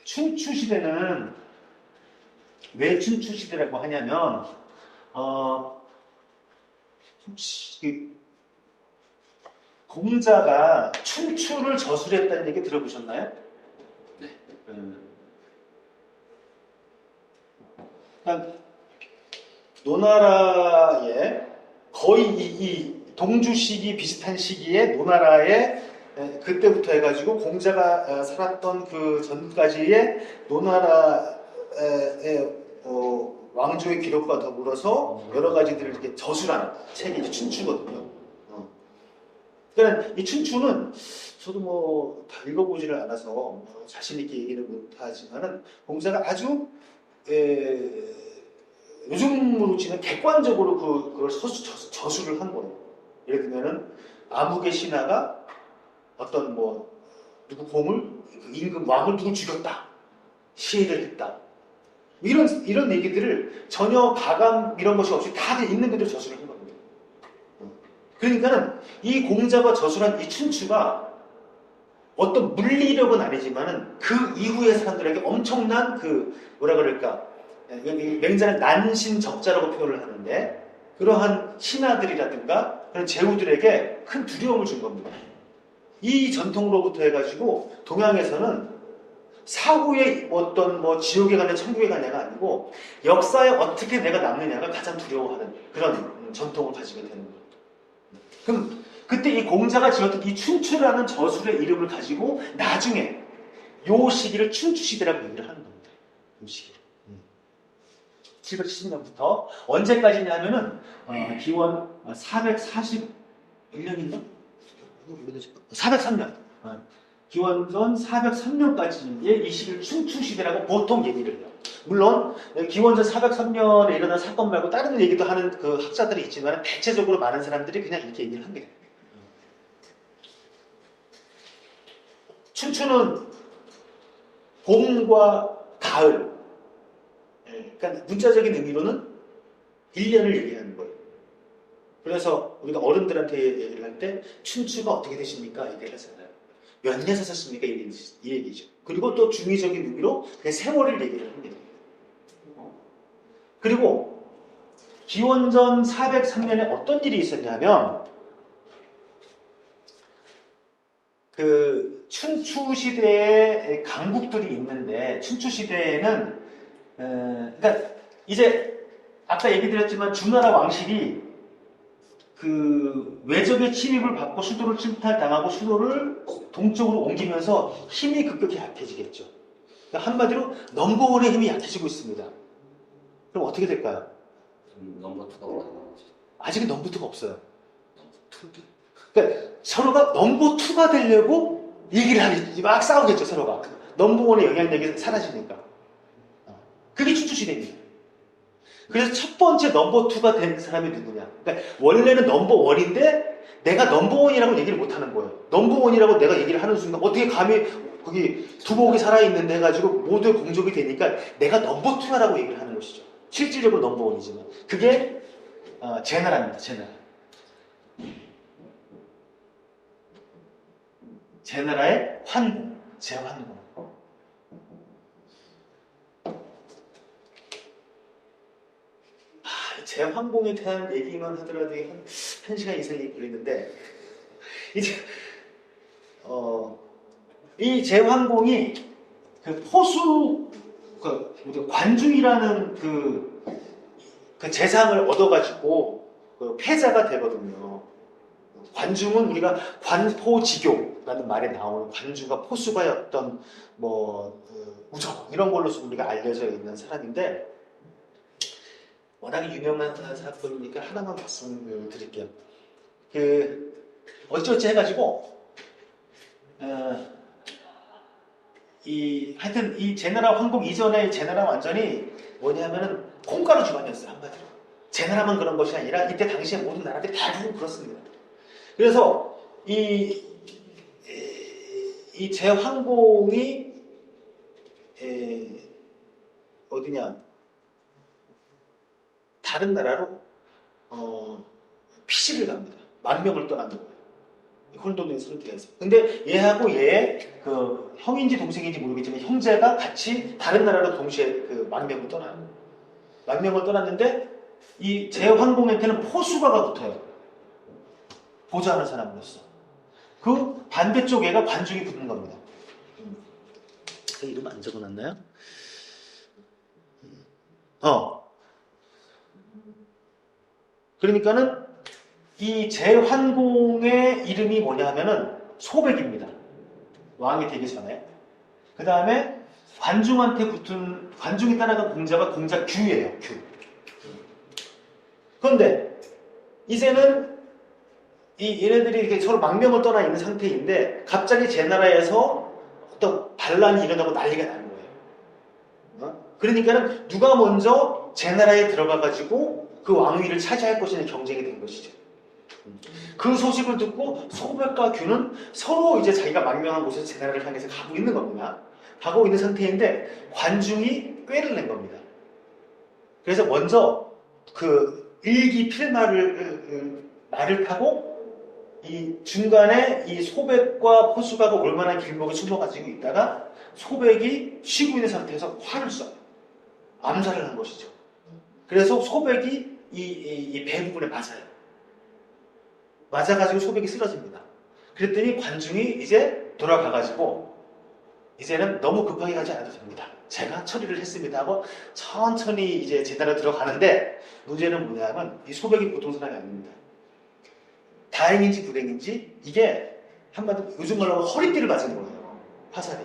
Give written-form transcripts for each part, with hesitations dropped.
춘추시대는 왜 춘추시대라고 하냐면, 혹시 공자가 춘추를 저술했다는 얘기 들어보셨나요? 네. 그러니까 노나라에 거의 이 동주 시기 비슷한 시기에 노나라에 그때부터 해가지고 공자가 살았던 그 전까지의 노나라의 왕조의 기록과 더불어서 여러 가지들을 이렇게 저술한 책이 이제 춘추거든요. 그러니까 이 춘추는 저도 뭐 다 읽어보지를 않아서 뭐 자신 있게 얘기를 못하지만은 공자가 아주 요즘으로 치면 객관적으로 그걸 저술을 한 거예요. 예를 들면은 암흑의 신하가 어떤 뭐 누구 공을 그 임금 왕을 누구 죽였다, 시해를 했다. 이런 얘기들을 전혀 가감 이런 것이 없이 다 있는 그대로 저술을 한 겁니다. 그러니까는 이 공자가 저술한 이 춘추가 어떤 물리력은 아니지만은 그 이후의 사람들에게 엄청난 그 뭐라 그럴까, 맹자는 난신적자라고 표현을 하는데 그러한 신하들이라든가 그런 제후들에게 큰 두려움을 준 겁니다. 이 전통으로부터 해가지고 동양에서는 사후에 어떤 뭐 지옥에 가냐 천국에 가냐가 아니고 역사에 어떻게 내가 남느냐가 가장 두려워하는 그런 전통을 가지게 되는 거예요. 그럼 그때 이 공자가 지었던 이 춘추라는 저술의 이름을 가지고 나중에 요 시기를 춘추시대라고 얘기를 하는 겁니다. 요 시기를. 770년부터 언제까지냐면은 기원 440년인가? 403년. 기원전 403년까지의 이 시기를 춘추시대라고 보통 얘기를 해요. 물론 기원전 403년에 일어난 사건 말고 다른 얘기도 하는 그 학자들이 있지만 대체적으로 많은 사람들이 그냥 이렇게 얘기를 합니다. 춘추는 봄과 가을, 그러니까 문자적인 의미로는 1년을 얘기하는 거예요. 그래서 우리가 어른들한테 얘기를 할 때 춘추가 어떻게 되십니까? 얘기를 하잖아요. 몇 년 사셨습니까? 이 얘기죠. 그리고 또 중의적인 의미로 그냥 세월을 얘기를 합니다. 그리고 기원전 403년에 어떤 일이 있었냐면 그 춘추 시대에 강국들이 있는데 춘추 시대에는 그러니까 이제 아까 얘기 드렸지만 주나라 왕실이 그 외적의 침입을 받고 수도를 침탈당하고 수도를 동쪽으로 옮기면서 힘이 급격히 약해지겠죠. 그러니까 한마디로 넘버원의 힘이 약해지고 있습니다. 그럼 어떻게 될까요? 넘버 투가 올라가는 거지. 아직은 넘버2가 없어요. 넘버 투. 그러니까 서로가 넘버2가 되려고 얘기를 하겠지. 막 싸우겠죠, 서로가. 넘버1의 영향력이 사라지니까. 그게 춘추시대입니다. 그래서 첫 번째 넘버2가 된 사람이 누구냐. 그러니까 원래는 넘버1인데 내가 넘버1이라고 얘기를 못 하는 거예요. 넘버1이라고 내가 얘기를 하는 순간 어떻게 감히 거기 두목이 살아있는데 해가지고 모두의 공적이 되니까 내가 넘버2라고 얘기를 하는 것이죠. 실질적으로 넘버1이지만. 그게 제나라입니다. 제나라. 제나라의 환공, 제환공. 제환공에 대한 얘기만 하더라도 한 시간 이상이 걸리는데 이제 이 제환공이 그 포수 관중이라는 그 재상을 얻어가지고 그 패자가 되거든요. 관중은 우리가 관포지교라는 말에 나오는 관주가 포수가의 어떤 뭐 우정 이런 걸로서 우리가 알려져 있는 사람인데 워낙에 유명한 사건이니까 하나만 말씀드릴게요. 그 어찌어찌 해가지고 하여튼 이 제나라 황공 이전의 제나라 완전히 뭐냐면은 콩가루 집안이었어요. 한마디로. 제나라만 그런 것이 아니라 이때 당시에 모든 나라들이 대부분 그렇습니다. 그래서 이 제황공이 어디냐 다른 나라로 피시를 갑니다. 만명을 떠나는 거예요. 혼돈에서 되어 있어요. 근데 얘하고 얘의 그 형인지 동생인지 모르겠지만 형제가 같이 다른 나라로 동시에 그 망명을 떠나요. 망명을 떠났는데 이 제환공한테는 포수가가 붙어요. 보좌하는 사람으로서. 그 반대쪽 애가 관중이 붙는 겁니다. 그 이름 안 적어놨나요? 그러니까는 이 제환공의 이름이 뭐냐 하면은 소백입니다. 왕이 되기 전에. 그 다음에 관중한테 붙은, 관중이 따라간 공자가 공자 규예요, 규. 그런데 이제는 얘네들이 이렇게 서로 망명을 떠나 있는 상태인데 갑자기 제 나라에서 어떤 반란이 일어나고 난리가 나는 거예요. 그러니까는 누가 먼저 제 나라에 들어가가지고 그 왕위를 차지할 것이냐는 경쟁이 된 것이죠. 그 소식을 듣고 소백과 규는 서로 이제 자기가 망명한 곳에서 제 나라를 향해서 가고 있는 겁니다. 가고 있는 상태인데 관중이 꾀를 낸 겁니다. 그래서 먼저 그 일기 필마를 말을 타고 이 중간에 이 소백과 포수가가 얼마나 길목에 숨어가지고 있다가 소백이 쉬고 있는 상태에서 활을 쏴요. 암살을 한 것이죠. 그래서 소백이 이 배 부분에 맞아요. 맞아가지고 소백이 쓰러집니다. 그랬더니 관중이 이제 돌아가가지고 이제는 너무 급하게 가지 않아도 됩니다. 제가 처리를 했습니다 하고 천천히 이제 제대로 들어가는데 문제는 뭐냐면 이 소백이 보통 사람이 아닙니다. 다행인지 불행인지 이게 한마디로 요즘 말로 허리띠를 맞은 거예요. 화살이.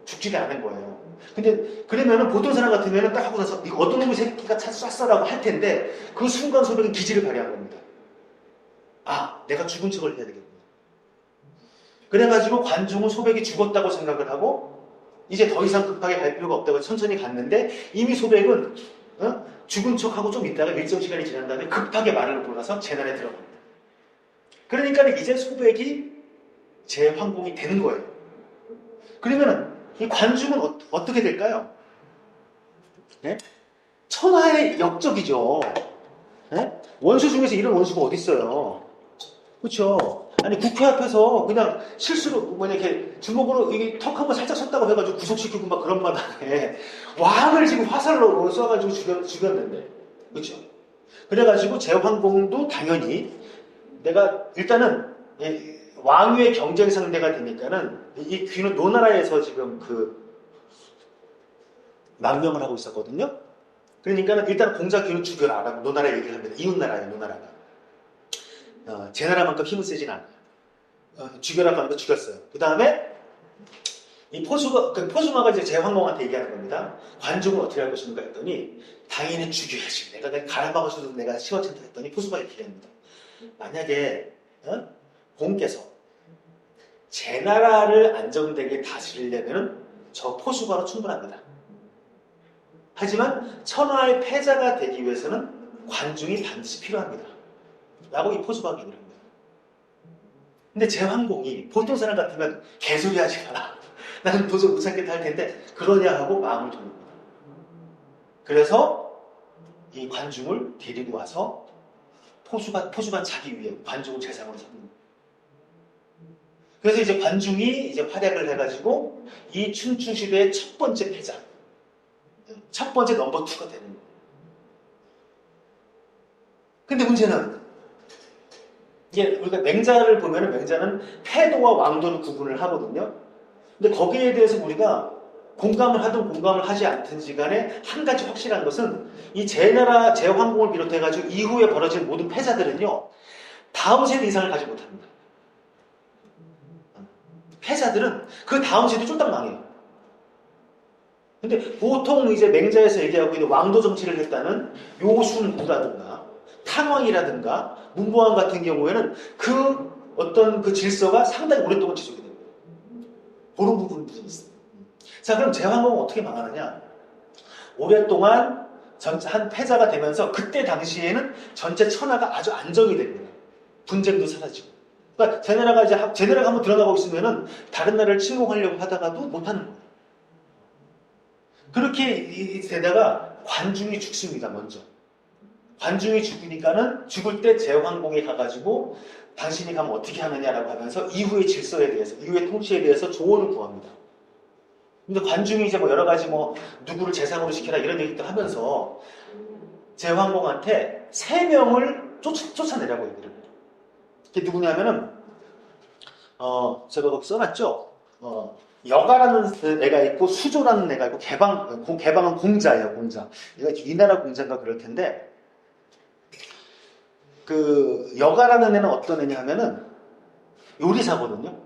죽지가 않은 거예요. 근데 그러면은 보통 사람 같으면은 딱 하고 나서 이거 어떤 놈의 새끼가 쐈어라고 할 텐데 그 순간 소백은 기지를 발휘한 겁니다. 아, 내가 죽은 척을 해야 되겠구나. 그래가지고 관중은 소백이 죽었다고 생각을 하고 이제 더 이상 급하게 갈 필요가 없다고 천천히 갔는데 이미 소백은 죽은 척하고 좀 있다가 일정 시간이 지난 다음에 급하게 말을 골라서 제난에 들어갑니다. 그러니까 이제 소백이 제환공이 되는 거예요. 그러면 이 관중은 어떻게 될까요? 네? 천하의 역적이죠. 네? 원수 중에서 이런 원수가 어디 있어요? 그렇죠? 아니 국회 앞에서 그냥 실수로 이렇게 주먹으로 이게 턱 한번 살짝 쳤다고 해가지고 구속시키고 막 그런 바람에 왕을 지금 화살로 쏴가지고 죽였는데, 그렇죠? 그래가지고 제환공도 당연히 내가 일단은 왕위의 경쟁 상대가 되니까는 이 귀는 노나라에서 지금 그 망명을 하고 있었거든요. 그러니까는 일단 공자 귀는 죽여라라고 노나라 얘기를 합니다. 이웃나라예요, 노나라가. 제 나라만큼 힘은 세진 않아요. 죽여라고 하니까 죽였어요. 그 다음에 이 포수마가 이제 제환공한테 얘기하는 겁니다. 관중은 어떻게 할 것인가 했더니 당연히 죽여야지. 내가 갈아먹어서도 내가 시원찮다 했더니 포수가 이렇게 합니다. 만약에 공께서 제 나라를 안정되게 다스리려면 저 포수가로 충분합니다. 하지만 천하의 패자가 되기 위해서는 관중이 반드시 필요합니다. 라고 이 포수가 얘기를 합니다. 근데 제환공이 보통 사람 같으면 개소리 하지 마라. 나는 도저히 못 참겠다 할 텐데 그러냐 하고 마음을 돕는 거예요. 그래서 이 관중을 데리고 와서 포수가 자기 위에 관중을 제상으로 삼는 거예요. 그래서 이제 관중이 이제 활약을 해가지고 이 춘추시대의 첫 번째 패자, 첫 번째 넘버 2가 되는 거예요. 근데 문제는 이게 우리가 맹자를 보면은 맹자는 패도와 왕도를 구분을 하거든요. 근데 거기에 대해서 우리가 공감을 하든 공감을 하지 않든지 간에 한 가지 확실한 것은 이 제나라 제환공을 비롯해가지고 이후에 벌어진 모든 패자들은요 다음 세대 이상을 가지 못합니다. 패자들은 그 다음 세대 쫄딱 망해요. 근데 보통 이제 맹자에서 얘기하고 있는 왕도 정치를 했다는 요순부라든가 탕왕이라든가 문보왕 같은 경우에는 그 어떤 그 질서가 상당히 오랫동안 지속이 됩니다. 그런 부분이 있습니다. 자, 그럼 제환공은 어떻게 망하느냐? 오랫동안 한 패자가 되면서 그때 당시에는 전체 천하가 아주 안정이 됩니다. 분쟁도 사라지고. 그러니까 제나라가 이제 제나라가 한번 드러나고 있으면은 다른 나라를 침공하려고 하다가도 못하는 거예요. 그렇게 되다가 관중이 죽습니다. 먼저. 관중이 죽으니까는 죽을 때 제왕공이 가가지고 당신이 가면 어떻게 하느냐라고 하면서 이후의 질서에 대해서, 이후의 통치에 대해서 조언을 구합니다. 근데 관중이 이제 뭐 여러 가지 뭐 누구를 재상으로 시켜라 이런 얘기들 하면서 제왕공한테 3명을 쫓아내라고 얘기를 해요. 그게 누구냐면은 제가 거기 써놨죠. 여가라는 애가 있고 수조라는 애가 있고 개방은 공자예요. 공자. 얘가 위나라 공자인가 그럴 텐데 그 여가라는 애는 어떤 애냐 하면은 요리사거든요.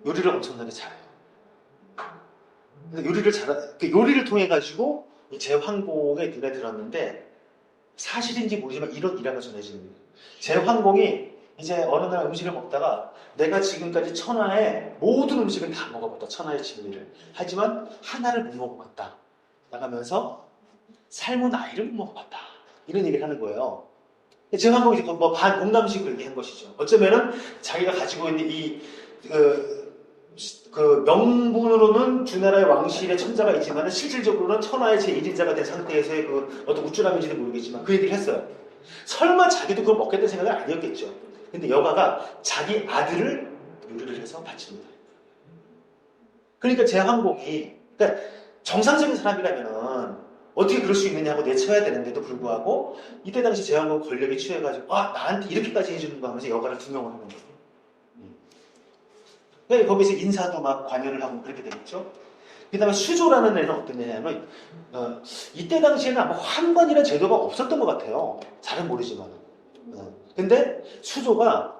요리를 엄청나게 잘해요. 요리를 통해 가지고 제황공의 눈에 들었는데 사실인지 모르지만 이런 일화가 전해지는 거예요. 제황공이 이제 어느 날 음식을 먹다가 내가 지금까지 천하의 모든 음식을 다 먹어봤다. 천하의 진리를. 하지만 하나를 못 먹어봤다. 나가면서 삶은 아이를 못 먹어봤다. 이런 얘기를 하는 거예요. 제황공이 뭐 반공남식으로 얘기한 것이죠. 어쩌면은 자기가 가지고 있는 그 명분으로는 주나라의 왕실의 천자가 있지만 실질적으로는 천하의 제1인자가 된 상태에서의 그 어떤 우쭐함인지는 모르겠지만 그 얘기를 했어요. 설마 자기도 그걸 먹겠다는 생각은 아니었겠죠. 근데 여가가 자기 아들을 요리를 해서 바칩니다. 그러니까 제황공이 그러니까 정상적인 사람이라면은 어떻게 그럴 수 있느냐고 내쳐야 되는데도 불구하고 이때 당시 제왕국 권력에 취해가지고 나한테 이렇게까지 해주는 거 하면서 여가를 등용을 하는 거예요. 그러니까 거기서 인사도 막 관여를 하고 그렇게 되겠죠. 그 다음에 수조라는 애는 어떤 애냐면 이때 당시에는 아마 환관이라는 제도가 없었던 것 같아요. 잘은 모르지만. 근데 수조가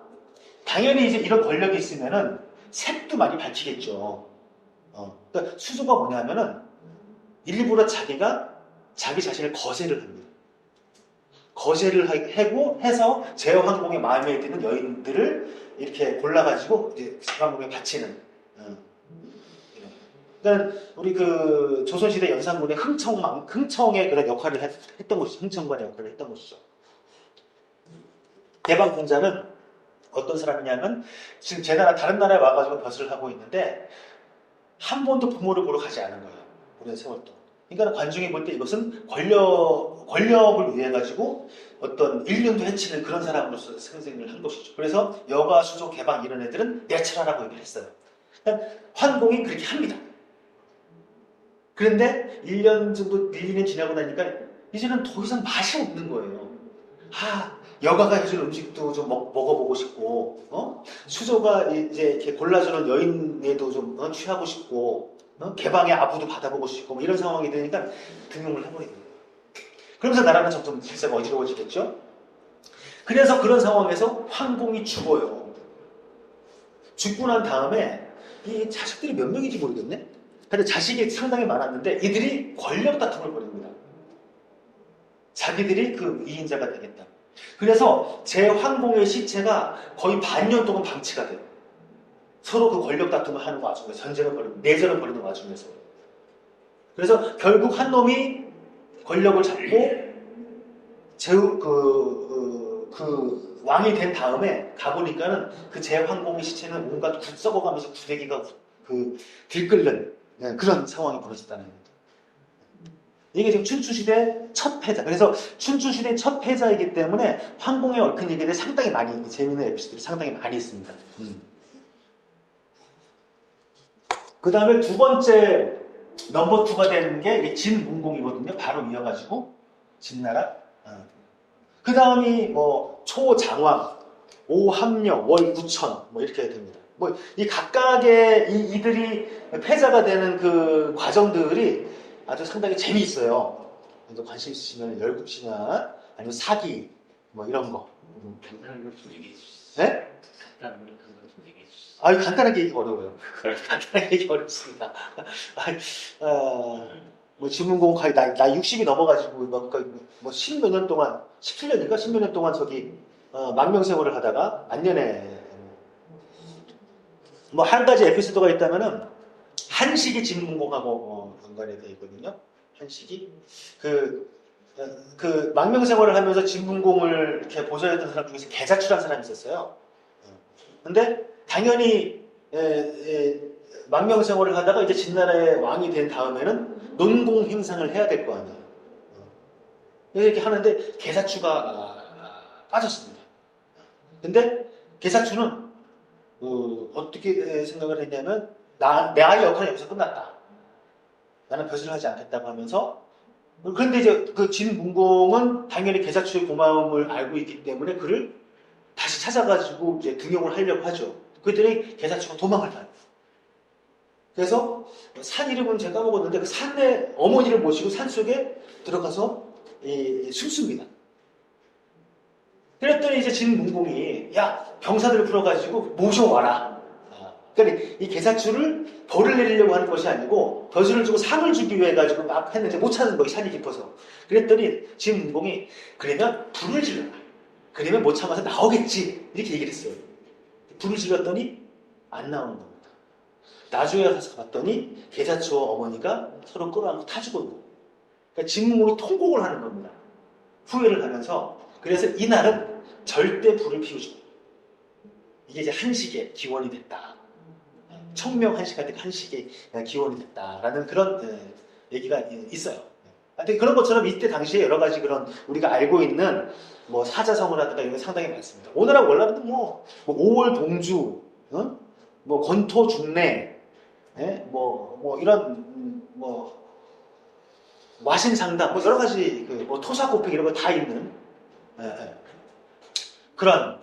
당연히 이제 이런 권력이 있으면은 색도 많이 밝히겠죠. 그러니까 수조가 뭐냐면은 일부러 자기가 자기 자신을 거세를 합니다. 거세를 하고 해서 제왕공의 마음에 드는 여인들을 이렇게 골라가지고 이제 제왕공에 바치는. 그러니까 우리 그 조선시대 연산군의 흥청의 그런 역할을 했던 것이죠. 흥청관의 역할을 했던 것이죠. 대방공자는 어떤 사람이냐면 지금 제 나라 다른 나라에 와가지고 벼슬을 하고 있는데 한 번도 부모를 보러 가지 않은 거예요. 오랜 세월 동안. 그러니까 관중이 볼 때 이것은 권력을 위해 가지고 어떤 인륜도 해치는 그런 사람으로서 생생을 한 것이죠. 그래서 여가, 수조, 개방 이런 애들은 내쳐라라고 얘기를 했어요. 그러니까 환공이 그렇게 합니다. 그런데 1년 정도 1, 2년 지나고 나니까 이제는 더 이상 맛이 없는 거예요. 여가가 해준 음식도 좀 먹어보고 싶고, 수조가 이제 이렇게 골라주는 여인에도 좀 취하고 싶고, 개방의 아부도 받아보고 싶고, 뭐 이런 상황이 되니까 등용을 해버리는 거예요. 그러면서 나라는 점점 질서가 어지러워지겠죠? 그래서 그런 상황에서 황공이 죽어요. 죽고 난 다음에 이 자식들이 몇 명인지 모르겠네? 근데 자식이 상당히 많았는데 이들이 권력 다툼을 벌입니다. 자기들이 그 이인자가 되겠다. 그래서 제황공의 시체가 거의 반년 동안 방치가 돼요. 서로 그 권력 다툼을 하는 와중에서 전쟁을 벌이고 내전을 벌이는 와중에서. 그래서 결국 한 놈이 권력을 잡고 그 왕이 된 다음에 가보니까는 그 제황공의 시체는 온갖 썩어가면서 구데기가 들끓는 그런 상황이 벌어졌다는 겁니다. 이게 지금 춘추시대 첫 패자. 그래서 춘추시대 첫 패자이기 때문에 황공에 얽힌 얘기들이 상당히 많이, 재미있는 에피소드들이 상당히 많이 있습니다. 그 다음에 두 번째 넘버 2가 되는 게 진문공이거든요. 바로 이어가지고 진나라. 그 다음이 뭐 초장왕, 오함령, 월구천 뭐 이렇게 됩니다. 뭐 이 각각의 이들이 패자가 되는 그 과정들이 아주 상당히 재미있어요. 관심 있으시면 열국시나 아니면 사기 뭐 이런 거. 간단한 걸 좀 얘기해 주시죠. 네? 간단한 걸 좀 얘기해 주시죠. 간단하게 얘기 어려워요. 간단하게 얘기 어렵습니다. 뭐 지문공 거의 나 60이 넘어가지고 뭐 10몇 년 동안 17년인가 10몇 년 동안 저기 망명생활을 하다가 만년에 뭐 한 가지 에피소드가 있다면은 한식이 진문공하고 연관이 되어 있거든요. 한식이 그 망명생활을 하면서 진문공을 이렇게 보좌했던 사람 중에서 개자출한 사람이 있었어요. 근데 당연히 망명생활을 하다가 이제 진나라의 왕이 된 다음에는 논공 행상을 해야 될 거 아니에요. 이렇게 하는데 계사추가 빠졌습니다. 근데 계사추는 어떻게 생각을 했냐면 나의 역할은 여기서 끝났다. 나는 벼슬을 하지 않겠다고 하면서 그런데 이제 그 진문공은 당연히 계사추의 고마움을 알고 있기 때문에 그를 다시 찾아가지고 이제 등용을 하려고 하죠. 그랬더니 계사추가 도망을 가요. 그래서 산 이름은 제가 까먹었는데 그 산에 어머니를 모시고 산 속에 들어가서 숨습니다. 그랬더니 이제 진문공이 야 병사들을 풀어가지고 모셔와라. 그러니까 이 계사추를 벌을 내리려고 하는 것이 아니고 벼슬을 주고 상을 주기 위해 가지고 막 했는데 못 찾은 거예요. 산이 깊어서. 그랬더니 진문공이 그러면 불을 질러라. 그러면 못 참아서 나오겠지. 이렇게 얘기를 했어요. 불을 질렀더니 안 나오는 겁니다. 나중에 가서 봤더니 계사추와 어머니가 서로 끌어안고 타 죽었고. 그러니까 진문공이 통곡을 하는 겁니다. 후회를 하면서. 그래서 이날은 절대 불을 피우지 마. 이게 이제 한식의 기원이 됐다. 청명 한식할 때 한식의 기원이 됐다라는 그런 얘기가 있어요. 하여튼 그런 것처럼 이때 당시에 여러 가지 그런 우리가 알고 있는 뭐 사자성어라든가 이런 게 상당히 많습니다. 오늘하고 원래는 뭐 5월 동주, 뭐 권토 중래, 뭐 이런 뭐 와신상담, 뭐 여러 가지 뭐 토사고팽 이런 거 다 있는 그런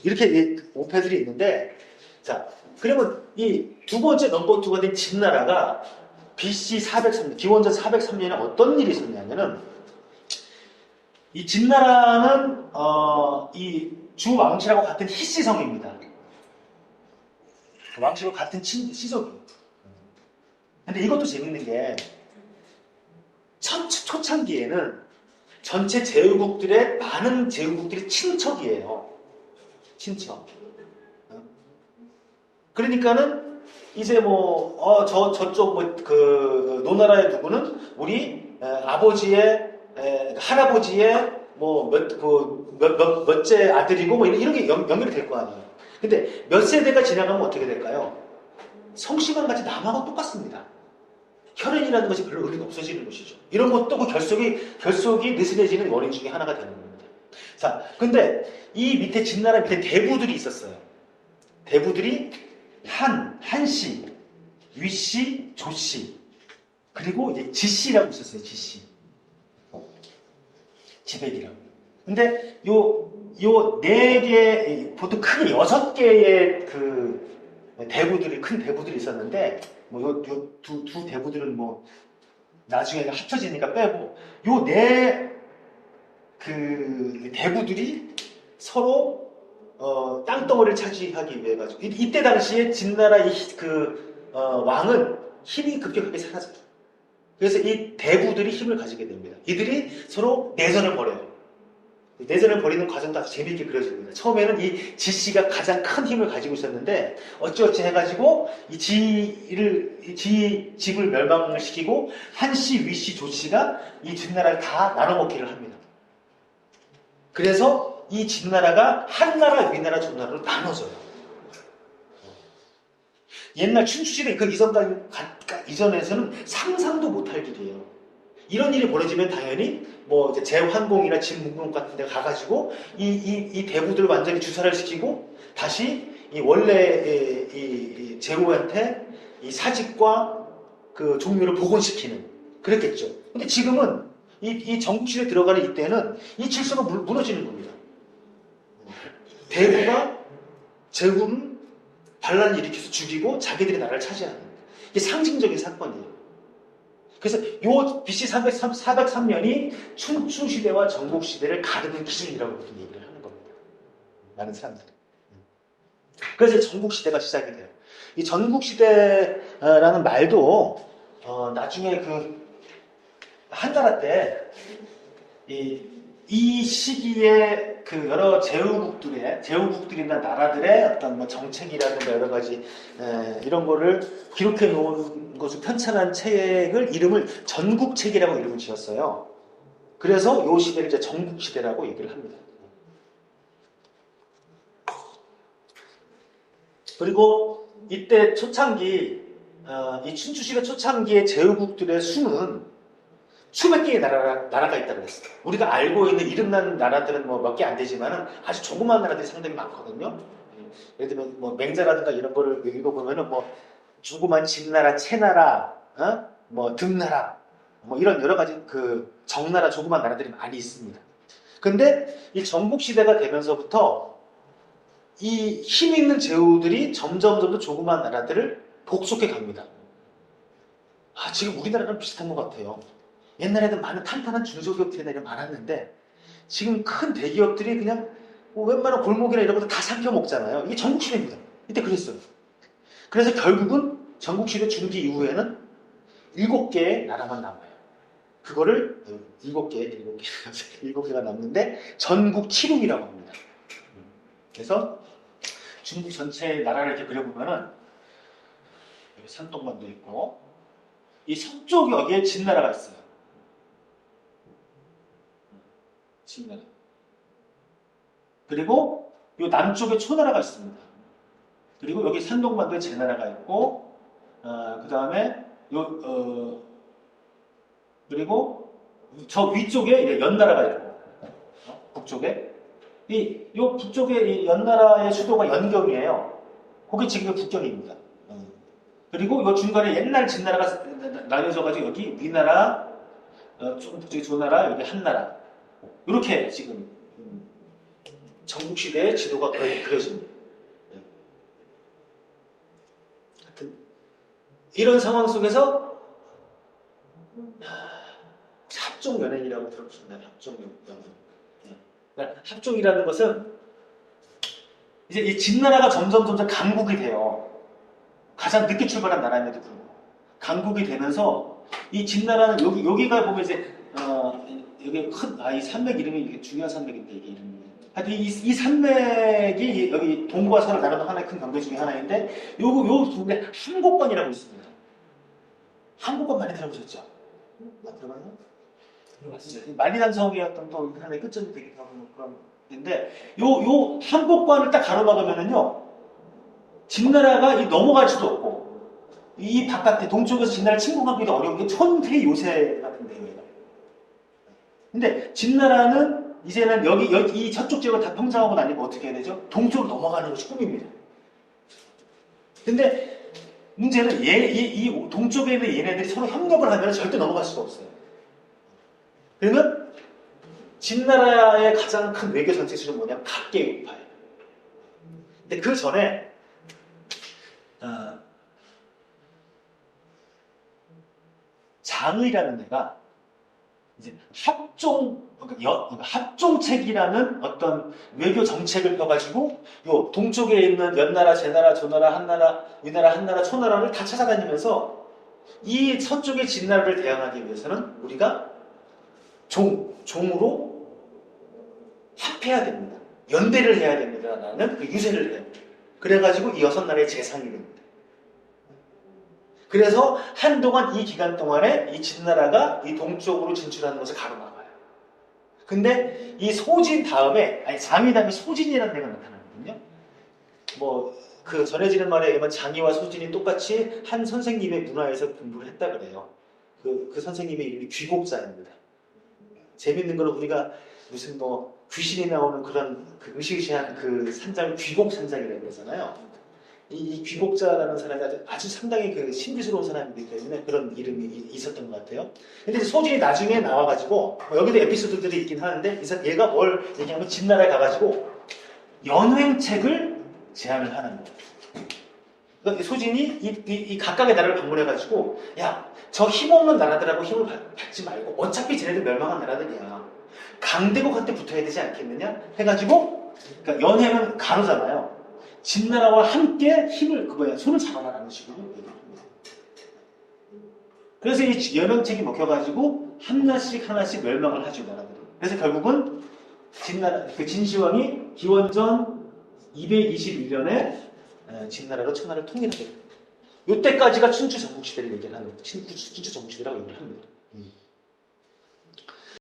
이렇게 오패들이 있는데, 자, 그러면 이 두 번째 넘버 2가 된 진나라가 BC 403년, 기원전 403년에 어떤 일이 있었냐면은, 이 진나라는, 이 주 왕실하고 같은 히시성입니다. 왕실하고 같은 시성이에요. 근데 이것도 재밌는 게, 초창기에는 전체 제후국들의 많은 제후국들이 친척이에요. 친척. 그러니까는 이제 뭐 저쪽 뭐 그 노나라의 누구는 우리 아버지의 할아버지의 뭐 몇째 아들이고 뭐 이런 게 연결이 될 거 아니에요. 근데 몇 세대가 지나가면 어떻게 될까요? 성씨만 같이 남하고 똑같습니다. 혈연이라는 것이 별로 의미가 없어지는 것이죠. 이런 것도 그 결속이 느슨해지는 원인 중에 하나가 되는 겁니다. 자, 근데 이 밑에 진나라 밑에 대부들이 있었어요. 대부들이 한씨, 위씨, 조씨, 그리고 이제 지씨라고 있었어요. 지씨, 지백이라고. 근데 요 네 개, 보통 크게 6개의 그 대부들이 큰 대부들이 있었는데 뭐 요 두 대부들은 뭐 나중에 합쳐지니까 빼고 요 네 그 대부들이 서로 땅덩어리를 차지하기 위해 가지고 이때 당시에 진나라 왕은 힘이 급격하게 사라져요. 그래서 이 대부들이 힘을 가지게 됩니다. 이들이 서로 내전을 벌여요. 내전을 벌이는 과정도 아주 재미있게 그려집니다. 처음에는 이 지씨가 가장 큰 힘을 가지고 있었는데 어찌어찌 해가지고 이 집을 멸망을 시키고 한씨, 위씨, 조씨가 이 진나라를 다 나눠먹기를 합니다. 그래서 이 진나라가 한나라, 위나라, 조나라로 나눠져요. 옛날 춘추시대 그 이전에서는 상상도 못할 일이에요. 이런 일이 벌어지면 당연히 뭐 이제 제환공이나 진문공 같은 데 가가지고 이 대부들을 완전히 주사를 시키고 다시 이 원래 이 제후한테 이 사직과 그 종묘를 복원시키는 그랬겠죠. 근데 지금은 이 전국시대에 들어가는 이때는 이 질서가 무너지는 겁니다. 대부가 제후는 반란을 일으켜서 죽이고 자기들이 나라를 차지하는 이게 상징적인 사건이에요. 그래서 요 BC 403년이 춘추시대와 전국시대를 가르는 기준이라고 그렇게 얘기를 하는 겁니다. 많은 사람들이. 그래서 전국시대가 시작이 돼요. 이 전국시대라는 말도 나중에 그 한나라 때 이 시기에 그 여러 제후국들이나 나라들의 어떤 뭐 정책이라든가 여러 가지 이런 거를 기록해 놓은 것을 편찬한 책을 이름을 전국책이라고 이름을 지었어요. 그래서 이 시대를 이제 전국시대라고 얘기를 합니다. 그리고 이때 초창기 이 춘추시대 초창기의 제후국들의 수는 수백 개의 나라가 있다고 그랬어요. 우리가 알고 있는 이름난 나라들은 뭐 몇 개 안 되지만은 아주 조그마한 나라들이 상당히 많거든요. 예를 들면 뭐 맹자라든가 이런 거를 읽어보면은 뭐 조그만 진나라, 채나라, 뭐 등나라, 뭐 이런 여러 가지 그 정나라, 조그만 나라들이 많이 있습니다. 근데 이 전국 시대가 되면서부터 이 힘 있는 제후들이 점점 더 조그만 나라들을 복속해 갑니다. 지금 우리나라랑 비슷한 것 같아요. 옛날에는 많은 탄탄한 중소기업들이 많았는데 지금 큰 대기업들이 그냥 뭐 웬만한 골목이나 이런 것도 다 삼켜먹잖아요. 이게 전국시대입니다. 이때 그랬어요. 그래서 결국은 전국시대 중기 이후에는 7개의 나라만 남아요. 그거를 7개가 남는데 전국칠국이라고 합니다. 그래서 중국 전체의 나라를 이렇게 그려보면은 여기 산동반도 있고 이 서쪽 여기에 진나라가 있어요. 진나라. 그리고 이 남쪽에 초나라가 있습니다. 그리고 여기 산동반도에 제나라가 있고, 그 다음에 그리고 저 위쪽에 이제 연나라가 있고, 북쪽에 요 북쪽에 이 연나라의 수도가 연경이에요. 그게 지금의 북경입니다. 그리고 요 중간에 옛날 진나라가 나뉘어져가지고 여기 위나라, 좀 북쪽에 조나라, 여기 한나라. 이렇게 지금 전국시대의 지도가 그려집니다. 하여튼 이런 상황 속에서 합종연행이라고 들어보셨나요? 합종연행. 그러니까 합종이라는 것은 이제 이 진나라가 점점 강국이 돼요. 가장 늦게 출발한 나라임에도 불구하고 강국이 되면서 이 진나라는 여기가 보면 이제 여기 이 산맥 이름이 중요한 산맥인데 이게 이름이 하여튼 이 산맥이 여기 동과 서를 나누는 하나의 큰 경계 중에 하나인데 요 부분에 한곡관이라고 있습니다. 한곡관 많이 들어보셨죠? 안 들어봤나요? 들어봤어요. 만리단성이었던 또 하나의 끝점이 되기도 하고 그런 인데 요 한곡관을 딱 가로막으면은요 진나라가 넘어갈 수도 없고 이 바깥에 동쪽에서 진나라를 침공하기도 어려운 게 천태 요새 같은 데예요. 근데 진나라는 이제는 여기 이 저쪽 지역을 다 평정하고 나니까 어떻게 해야 되죠? 동쪽으로 넘어가는 것이 꿈입니다. 근데 문제는 이 동쪽에 있는 얘네들이 서로 협력을 하면 절대 넘어갈 수가 없어요. 그러면 진나라의 가장 큰 외교 정책술은 뭐냐면 각계우파예요. 근데 그 전에 장의라는 데가 이제 합종책이라는 어떤 외교 정책을 펴가지고 요 동쪽에 있는 연나라, 제나라, 조나라, 한나라, 위나라, 한나라, 초나라를 다 찾아다니면서 이 서쪽의 진나라를 대항하기 위해서는 우리가 종으로 합해야 됩니다. 연대를 해야 됩니다라는 그 유세를 해요. 그래가지고 이 6나라의 재상이 됩니다. 그래서 한동안 이 기간 동안에 이 진나라가 이 동쪽으로 진출하는 것을 가로막아요. 근데 이 소진 다음에, 장의 다음에 소진이라는 데가 나타나거든요. 뭐, 그 전해지는 말에 의하면 장의와 소진이 똑같이 한 선생님의 문화에서 공부를 했다 그래요. 그 선생님의 이름이 귀곡자입니다. 재밌는 거는 우리가 무슨 뭐 귀신이 나오는 그런 그 으시으시한 그 산장을 귀곡산장이라고 그러잖아요. 이 귀곡자라는 사람이 아주 상당히 그 신비스러운 사람이기 때문에 그런 이름이 있었던 것 같아요. 근데 소진이 나중에 나와가지고 여기도 에피소드들이 있긴 하는데 얘가 뭘 얘기하면 진나라에 가가지고 연횡책을 제안을 하는 거예요. 그러니까 소진이 이 각각의 나라를 방문해가지고 야, 저 힘없는 나라들하고 힘을 받지 말고 어차피 쟤네들 멸망한 나라들이야. 강대국한테 붙어야 되지 않겠느냐? 해가지고 그러니까 연횡은 가로잖아요. 진나라와 함께 손을 잡아라라는 식으로 얘기합니다. 그래서 이 연횡책이 먹혀가지고 하나씩 멸망을 하죠, 나라들이. 그래서 결국은 진시황이 기원전 221년에 진나라로 천하를 통일하게 됩니다. 이때까지가 춘추 전국시대를 얘기하는 거예요. 춘추 전국시대라고 얘기를 합니다.